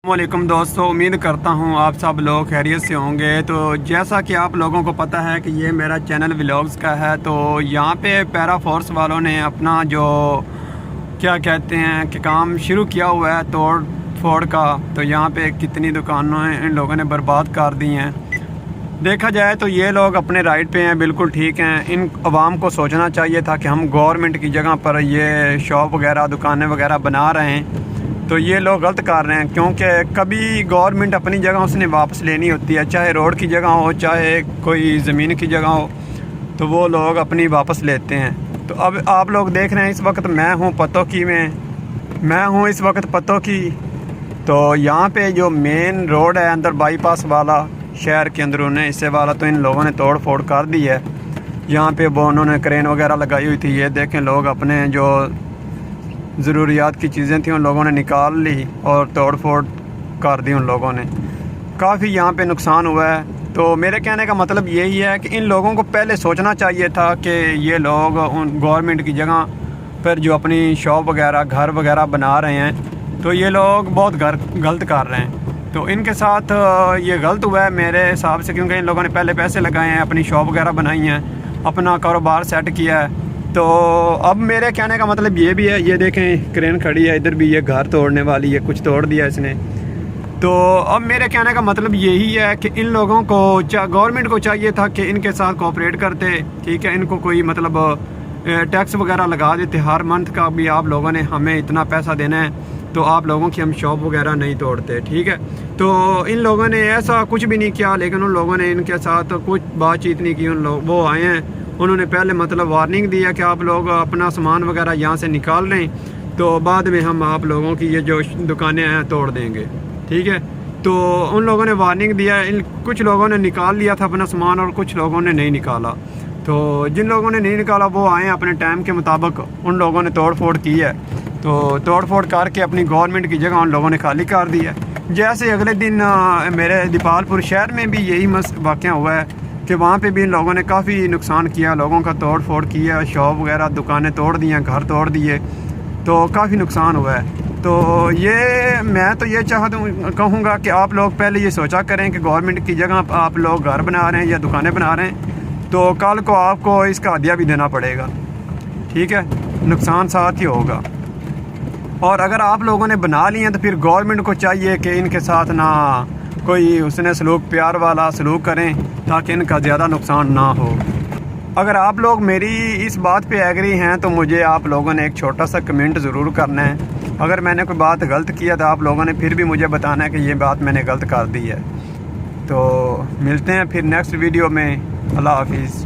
السلام علیکم دوستو، امید کرتا ہوں آپ سب لوگ خیریت سے ہوں گے۔ تو جیسا کہ آپ لوگوں کو پتہ ہے کہ یہ میرا چینل ولاگز کا ہے، تو یہاں پہ پیرا فورس والوں نے اپنا جو کیا کہتے ہیں کہ کام شروع کیا ہوا ہے توڑ پھوڑ کا۔ تو یہاں پہ کتنی دکانوں ان لوگوں نے برباد کر دی ہیں۔ دیکھا جائے تو یہ لوگ اپنے رائٹ پہ ہیں، بالکل ٹھیک ہیں۔ ان عوام کو سوچنا چاہیے تھا کہ ہم گورنمنٹ کی جگہ پر یہ شاپ وغیرہ دکانیں وغیرہ بنا رہے ہیں، تو یہ لوگ غلط کر رہے ہیں، کیونکہ کبھی گورنمنٹ اپنی جگہ اس نے واپس لینی ہوتی ہے، چاہے روڈ کی جگہ ہو چاہے کوئی زمین کی جگہ ہو، تو وہ لوگ اپنی واپس لیتے ہیں۔ تو اب آپ لوگ دیکھ رہے ہیں اس وقت میں ہوں پتوکی میں، اس وقت پتوکی۔ تو یہاں پہ جو مین روڈ ہے اندر بائی پاس والا، شہر کے اندرون حصے والا، تو ان لوگوں نے توڑ پھوڑ کر دی ہے۔ یہاں پہ وہ انہوں نے کرین وغیرہ لگائی ہوئی تھی، یہ دیکھیں لوگ اپنے جو ضروریات کی چیزیں تھیں ان لوگوں نے نکال لی اور توڑ پھوڑ کر دی ان لوگوں نے۔ کافی یہاں پہ نقصان ہوا ہے۔ تو میرے کہنے کا مطلب یہی ہے کہ ان لوگوں کو پہلے سوچنا چاہیے تھا کہ یہ لوگ گورنمنٹ کی جگہ پر جو اپنی شاپ وغیرہ گھر وغیرہ بنا رہے ہیں، تو یہ لوگ بہت غلط کر رہے ہیں۔ تو ان کے ساتھ یہ غلط ہوا ہے میرے حساب سے، کیونکہ ان لوگوں نے پہلے پیسے لگائے ہیں، اپنی شاپ وغیرہ بنائی ہیں، اپنا کاروبار سیٹ کیا ہے۔ تو اب میرے کہنے کا مطلب یہ بھی ہے، یہ دیکھیں کرین کھڑی ہے ادھر بھی، یہ گھر توڑنے والی ہے، کچھ توڑ دیا اس نے۔ تو اب میرے کہنے کا مطلب یہی ہے کہ ان لوگوں کو گورنمنٹ کو چاہیے تھا کہ ان کے ساتھ کوآپریٹ کرتے، ٹھیک ہے، ان کو کوئی مطلب ٹیکس وغیرہ لگا دیتے، ہر منتھ کا بھی آپ لوگوں نے ہمیں اتنا پیسہ دینا ہے، تو آپ لوگوں کی ہم شاپ وغیرہ نہیں توڑتے، ٹھیک ہے۔ تو ان لوگوں نے ایسا کچھ بھی نہیں کیا، لیکن ان لوگوں نے ان کے ساتھ کچھ بات چیت نہیں کی۔ وہ آئے ہیں، انہوں نے پہلے مطلب وارننگ دیا کہ آپ لوگ اپنا سامان وغیرہ یہاں سے نکال لیں، تو بعد میں ہم آپ لوگوں کی یہ جو دکانیں ہیں توڑ دیں گے، ٹھیک ہے۔ تو ان لوگوں نے وارننگ دیا، کچھ لوگوں نے نکال لیا تھا اپنا سامان اور کچھ لوگوں نے نہیں نکالا۔ تو جن لوگوں نے نہیں نکالا وہ آئے ہیں اپنے ٹائم کے مطابق، ان لوگوں نے توڑ پھوڑ کی ہے، تو توڑ پھوڑ کر کے اپنی گورنمنٹ کی جگہ ان لوگوں نے خالی کر دی ہے۔ جیسے اگلے دن میرے دیپال پور شہر میں بھی یہی واقعہ ہوا ہے کہ وہاں پہ بھی ان لوگوں نے کافی نقصان کیا، لوگوں کا توڑ پھوڑ کیا، شاپ وغیرہ دکانیں توڑ دی ہیں، گھر توڑ دیے، تو کافی نقصان ہوا ہے۔ تو میں تو یہ کہوں گا کہ آپ لوگ پہلے یہ سوچا کریں کہ گورنمنٹ کی جگہ آپ لوگ گھر بنا رہے ہیں یا دکانیں بنا رہے ہیں، تو کل کو آپ کو اس کا عدیہ بھی دینا پڑے گا، ٹھیک ہے، نقصان ساتھ ہی ہوگا۔ اور اگر آپ لوگوں نے بنا لی ہیں تو پھر گورنمنٹ کو چاہیے کہ ان کے ساتھ نہ کوئی اس نے سلوک پیار والا سلوک کریں، تاکہ ان کا زیادہ نقصان نہ ہو۔ اگر آپ لوگ میری اس بات پہ ایگری ہیں تو مجھے آپ لوگوں نے ایک چھوٹا سا کمنٹ ضرور کرنا ہے۔ اگر میں نے کوئی بات غلط کیا تو آپ لوگوں نے پھر بھی مجھے بتانا ہے کہ یہ بات میں نے غلط کر دی ہے۔ تو ملتے ہیں پھر نیکسٹ ویڈیو میں۔ اللہ حافظ۔